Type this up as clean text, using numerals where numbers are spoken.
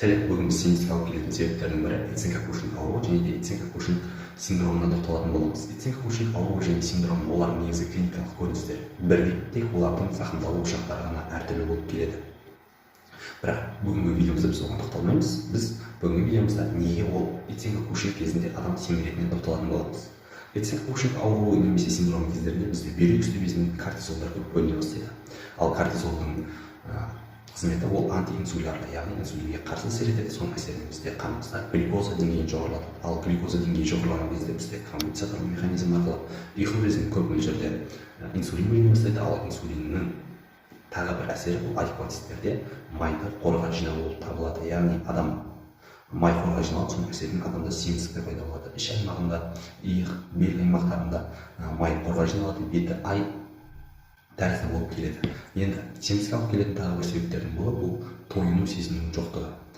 сәлем, бүгін біз семейге алып келетін себептердің бірі Эцинга-Кушинг ауруы және де Эцинга-Кушинг синдромына тоқталатын боламыз. Эцинга-Кушинг ауруы және синдром олардың негізгі клиникалық көріністері бірдей, тек олардың зақымдалу ошақтары ғана әртүрлі болып келеді. Бірақ бүгінгі видеомызда біз оған тоқталмаймыз. Біз бүгінгі видеомызда неге ол Эцинга-Кушинг кезінде адам семіретініне тоқталатын боламыз. Эцинга-Кушинг ауруы немесе синдром кездерінде бізде бүйрек үсті безінен кортизолдар көп бөліне бастайды. Ал кортизолдың қызметі ол антиинсулярлы, яғни инсулинге қарсы әсер етеді. Соның әсерінен бізде қанымызда глюкоза деңгейін жоғарылатады. Ал глюкоза деңгейі жоғарылаған кезде бізде компенсаторлық механизм арқылы ұйқы безінің көп мөлшерде инсулин бөліне бастайды. Ал инсулиннің тағы бір әсері бұл адипоциттерде майды қорға жинау болып табылады. Яғни адам май қорға жиналады, соның әсерінен адамда семіздіктер пайда болады. Іш аймағында, иық, бел аймақтарында май қорға жиналады, беті ай тәрізді болып келеді. Енді семіздікке алып келетін тағы бір себептердің бірі бұл тойыну сезімінің жоқтығы.